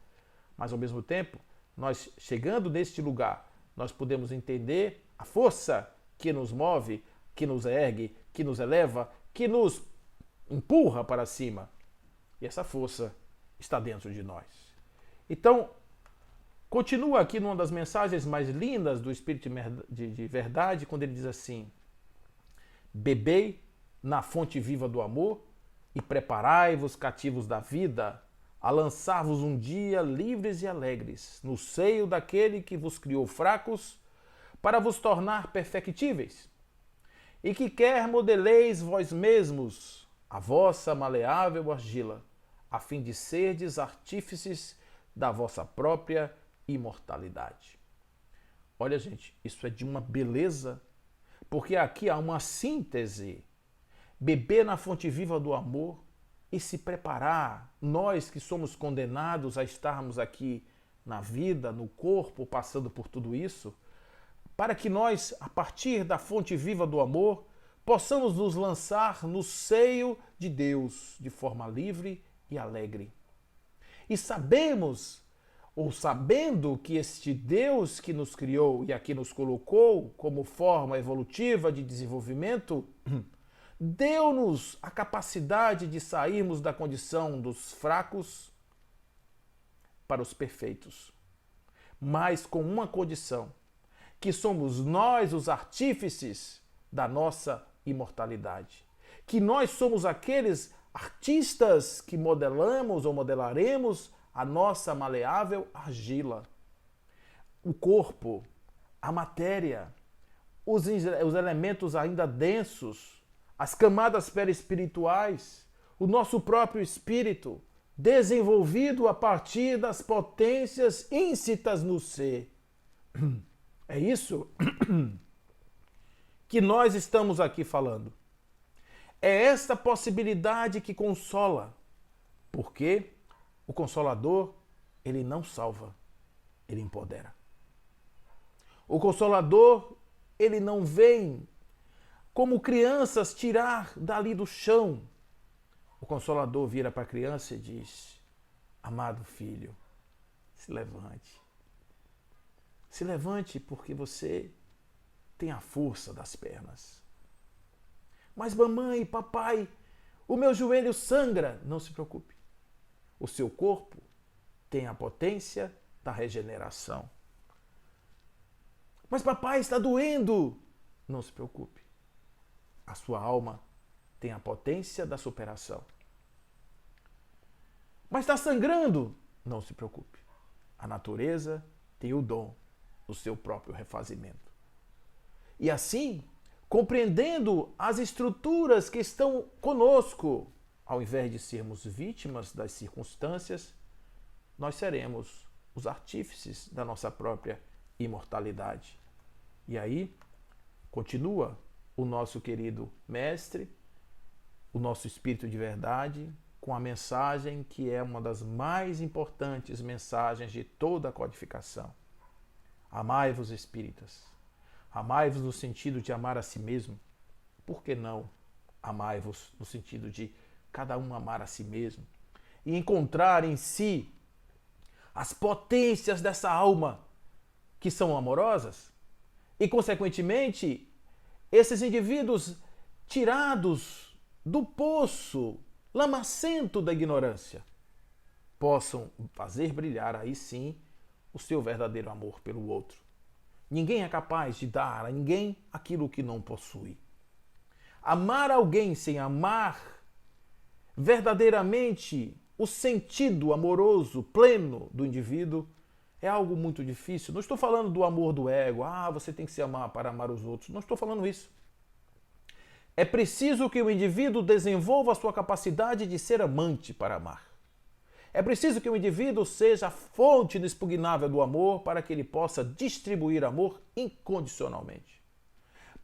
Mas ao mesmo tempo, nós chegando neste lugar, nós podemos entender a força que nos move, que nos ergue, que nos eleva, que nos empurra para cima. E essa força está dentro de nós. Então, continua aqui numa das mensagens mais lindas do Espírito de Verdade, quando ele diz assim: bebei na fonte viva do amor e preparai-vos cativos da vida, a lançar-vos um dia livres e alegres no seio daquele que vos criou fracos para vos tornar perfectíveis, e que quer modeleis vós mesmos a vossa maleável argila, a fim de serdes artífices da vossa própria imortalidade. Olha, gente, isso é de uma beleza, porque aqui há uma síntese. Beber na fonte viva do amor e se preparar, nós que somos condenados a estarmos aqui na vida, no corpo, passando por tudo isso, para que nós, a partir da fonte viva do amor, possamos nos lançar no seio de Deus de forma livre e alegre. E sabemos, ou sabendo que este Deus que nos criou e aqui nos colocou como forma evolutiva de desenvolvimento, deu-nos a capacidade de sairmos da condição dos fracos para os perfeitos. Mas com uma condição, que somos nós os artífices da nossa imortalidade. Que nós somos aqueles artistas que modelamos ou modelaremos a nossa maleável argila. O corpo, a matéria, os elementos ainda densos, as camadas perispirituais, o nosso próprio espírito, desenvolvido a partir das potências íncitas no ser. É isso que nós estamos aqui falando. É esta possibilidade que consola, porque o Consolador, ele não salva, ele empodera. O Consolador, ele não vem como crianças tirar dali do chão. O Consolador vira para a criança e diz: amado filho, se levante. Se levante porque você tem a força das pernas. Mas mamãe, papai, o meu joelho sangra. Não se preocupe. O seu corpo tem a potência da regeneração. Mas papai, está doendo. Não se preocupe. A sua alma tem a potência da superação. Mas está sangrando. Não se preocupe. A natureza tem o dom do seu próprio refazimento. E assim, compreendendo as estruturas que estão conosco, ao invés de sermos vítimas das circunstâncias, nós seremos os artífices da nossa própria imortalidade. E aí, continua o nosso querido mestre, o nosso Espírito de Verdade, com a mensagem que é uma das mais importantes mensagens de toda a codificação. Amai-vos, espíritas. Amai-vos no sentido de amar a si mesmo. Por que não amai-vos no sentido de cada um amar a si mesmo? E encontrar em si as potências dessa alma que são amorosas, e, consequentemente, esses indivíduos tirados do poço lamacento da ignorância possam fazer brilhar aí sim o seu verdadeiro amor pelo outro. Ninguém é capaz de dar a ninguém aquilo que não possui. Amar alguém sem amar verdadeiramente o sentido amoroso pleno do indivíduo é algo muito difícil. Não estou falando do amor do ego, você tem que se amar para amar os outros. Não estou falando isso. É preciso que o indivíduo desenvolva a sua capacidade de ser amante para amar. É preciso que o indivíduo seja a fonte inexpugnável do amor para que ele possa distribuir amor incondicionalmente.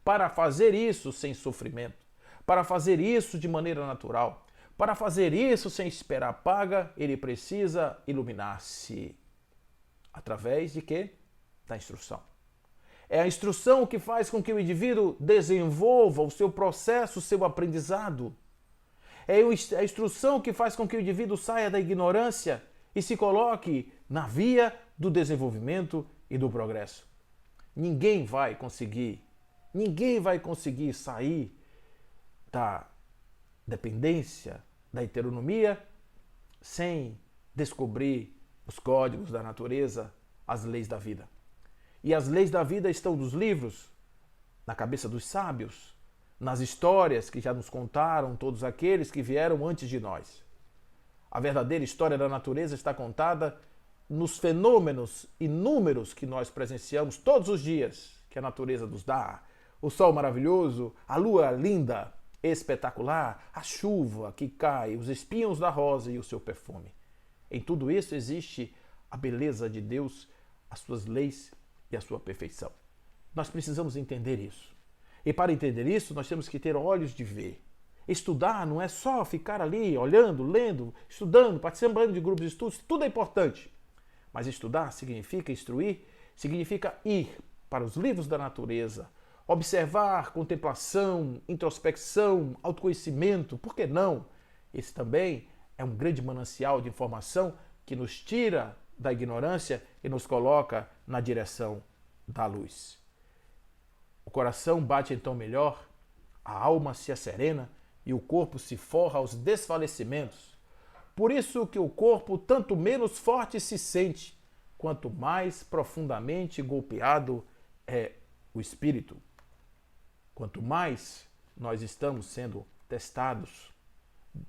Para fazer isso sem sofrimento, para fazer isso de maneira natural, para fazer isso sem esperar paga, ele precisa iluminar-se. Através de quê? Da instrução. É a instrução que faz com que o indivíduo desenvolva o seu processo, o seu aprendizado. É a instrução que faz com que o indivíduo saia da ignorância e se coloque na via do desenvolvimento e do progresso. Ninguém vai conseguir sair da dependência, da heteronomia, sem descobrir os códigos da natureza, as leis da vida. E as leis da vida estão nos livros, na cabeça dos sábios, nas histórias que já nos contaram todos aqueles que vieram antes de nós. A verdadeira história da natureza está contada nos fenômenos inúmeros que nós presenciamos todos os dias, que a natureza nos dá. O sol maravilhoso, a lua linda, espetacular, a chuva que cai, os espinhos da rosa e o seu perfume. Em tudo isso existe a beleza de Deus, as suas leis e a sua perfeição. Nós precisamos entender isso. E para entender isso, nós temos que ter olhos de ver. Estudar não é só ficar ali olhando, lendo, estudando, participando de grupos de estudos, tudo é importante. Mas estudar significa instruir, significa ir para os livros da natureza, observar, contemplação, introspecção, autoconhecimento, por que não? Esse também é um grande manancial de informação que nos tira da ignorância e nos coloca na direção da luz. O coração bate então melhor, a alma se asserena e o corpo se forra aos desfalecimentos. Por isso que o corpo tanto menos forte se sente, quanto mais profundamente golpeado é o espírito. Quanto mais nós estamos sendo testados,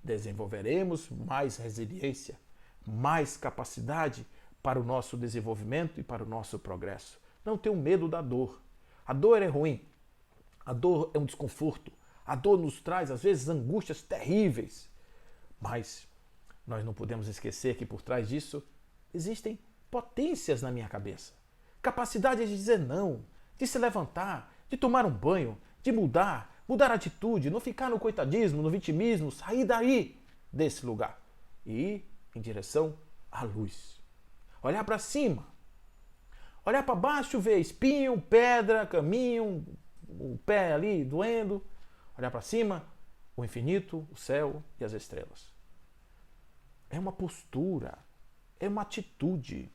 desenvolveremos mais resiliência, mais capacidade para o nosso desenvolvimento e para o nosso progresso. Não tenham medo da dor. A dor é ruim. A dor é um desconforto. A dor nos traz, às vezes, angústias terríveis. Mas nós não podemos esquecer que por trás disso existem potências na minha cabeça. Capacidade de dizer não, de se levantar, de tomar um banho, de mudar a atitude, não ficar no coitadismo, no vitimismo, sair daí desse lugar e ir em direção à luz. Olhar para cima, olhar para baixo, ver espinho, pedra, caminho, o pé ali doendo. Olhar para cima, o infinito, o céu e as estrelas. É uma postura, é uma atitude.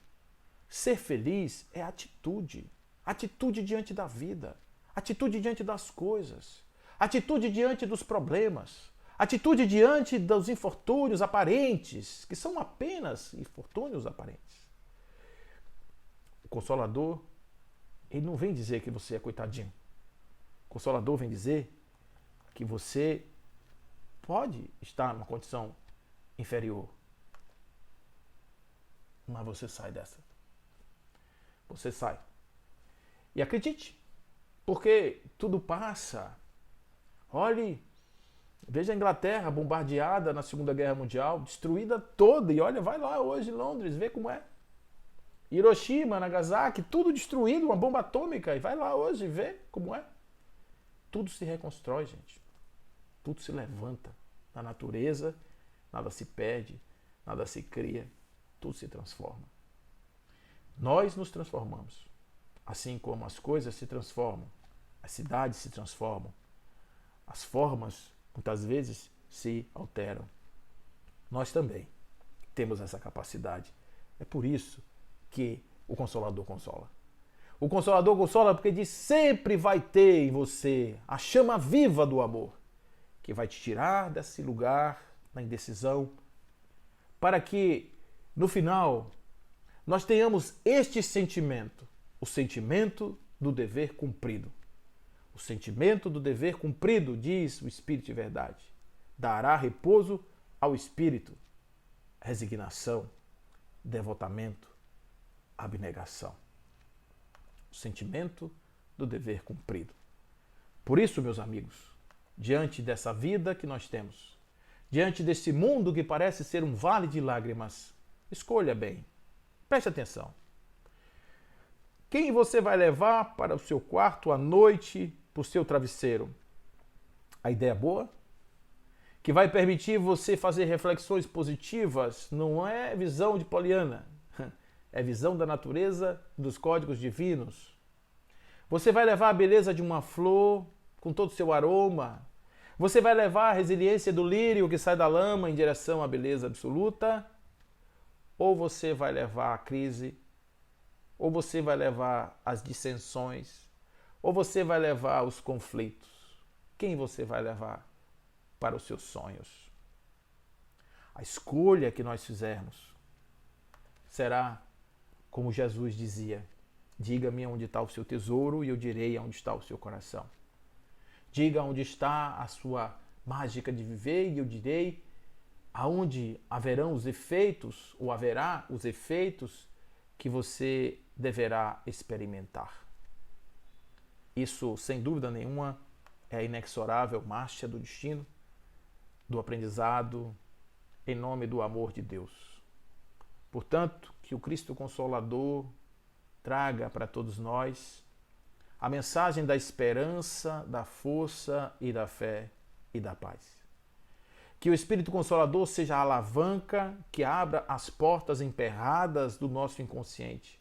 Ser feliz é atitude. Atitude diante da vida, atitude diante das coisas, atitude diante dos problemas, atitude diante dos infortúnios aparentes, que são apenas infortúnios aparentes. O Consolador, ele não vem dizer que você é coitadinho. O Consolador vem dizer que você pode estar numa condição inferior, mas você sai dessa. Você sai. E acredite, porque tudo passa. Olhe, veja a Inglaterra bombardeada na Segunda Guerra Mundial, destruída toda. E olha, vai lá hoje em Londres, vê como é. Hiroshima, Nagasaki, tudo destruído, uma bomba atômica. E vai lá hoje vê como é. Tudo se reconstrói, gente. Tudo se levanta. Na natureza, nada se perde, nada se cria, tudo se transforma. Nós nos transformamos. Assim como as coisas se transformam, as cidades se transformam, as formas, muitas vezes, se alteram. Nós também temos essa capacidade. É por isso que o Consolador consola. O Consolador consola porque diz: sempre vai ter em você a chama viva do amor, que vai te tirar desse lugar da indecisão, para que no final nós tenhamos este sentimento, o sentimento do dever cumprido. O sentimento do dever cumprido, diz o Espírito de verdade, dará repouso ao espírito, resignação, devotamento, abnegação. O sentimento do dever cumprido. Por isso, meus amigos, diante dessa vida que nós temos, diante desse mundo que parece ser um vale de lágrimas, escolha bem, preste atenção. Quem você vai levar para o seu quarto à noite, para o seu travesseiro? A ideia boa? Que vai permitir você fazer reflexões positivas, não é visão de Poliana, é visão da natureza, dos códigos divinos. Você vai levar a beleza de uma flor com todo o seu aroma. Você vai levar a resiliência do lírio que sai da lama em direção à beleza absoluta? Ou você vai levar a crise? Ou você vai levar as dissensões? Ou você vai levar os conflitos? Quem você vai levar para os seus sonhos? A escolha que nós fizermos será como Jesus dizia: diga-me onde está o seu tesouro e eu direi onde está o seu coração. Diga onde está a sua mágica de viver e eu direi aonde haverão os efeitos, ou haverá os efeitos que você deverá experimentar. Isso, sem dúvida nenhuma, é a inexorável marcha do destino, do aprendizado, em nome do amor de Deus. Portanto, que o Cristo Consolador traga para todos nós a mensagem da esperança, da força e da fé e da paz. Que o Espírito Consolador seja a alavanca que abra as portas emperradas do nosso inconsciente,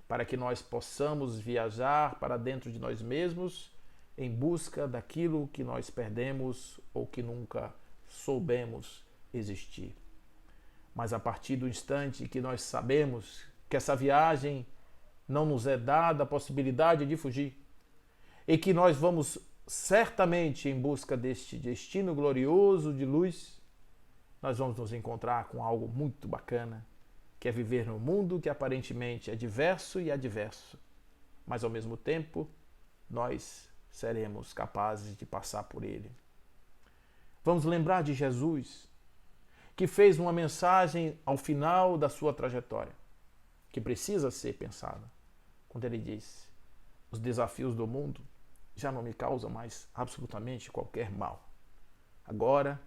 para que nós possamos viajar para dentro de nós mesmos em busca daquilo que nós perdemos ou que nunca soubemos existir. Mas a partir do instante que nós sabemos que essa viagem não nos é dada a possibilidade de fugir e que nós vamos certamente em busca deste destino glorioso de luz, nós vamos nos encontrar com algo muito bacana, que é viver num mundo que aparentemente é diverso e adverso, mas ao mesmo tempo nós seremos capazes de passar por ele. Vamos lembrar de Jesus, que fez uma mensagem ao final da sua trajetória, que precisa ser pensada, quando ele disse: os desafios do mundo já não me causam mais absolutamente qualquer mal. Agora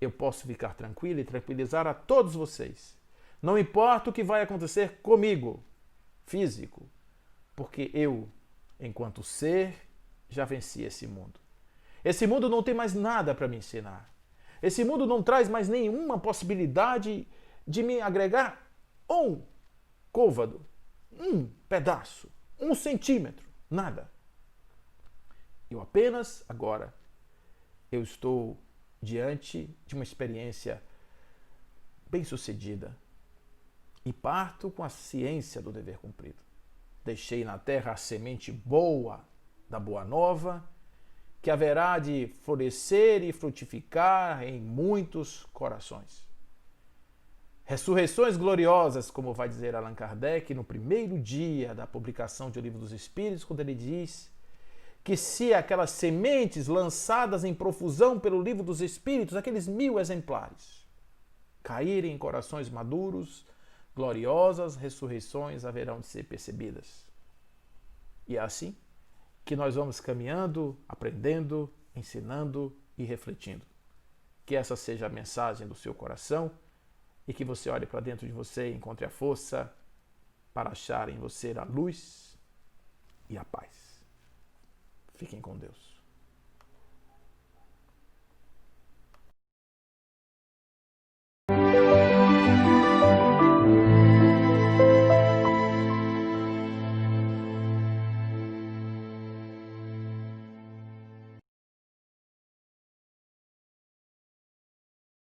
eu posso ficar tranquilo e tranquilizar a todos vocês. Não importa o que vai acontecer comigo, físico, porque eu, enquanto ser, já venci esse mundo. Esse mundo não tem mais nada para me ensinar. Esse mundo não traz mais nenhuma possibilidade de me agregar um côvado, um pedaço, 1 centímetro, nada. Eu apenas, agora, eu estou diante de uma experiência bem-sucedida e parto com a ciência do dever cumprido. Deixei na terra a semente boa da boa nova, que haverá de florescer e frutificar em muitos corações. Ressurreições gloriosas, como vai dizer Allan Kardec no primeiro dia da publicação de O Livro dos Espíritos, quando ele diz que se aquelas sementes lançadas em profusão pelo Livro dos Espíritos, aqueles 1000 exemplares, caírem em corações maduros, gloriosas ressurreições haverão de ser percebidas. E é assim que nós vamos caminhando, aprendendo, ensinando e refletindo. Que essa seja a mensagem do seu coração e que você olhe para dentro de você e encontre a força para achar em você a luz e a paz. Fiquem com Deus.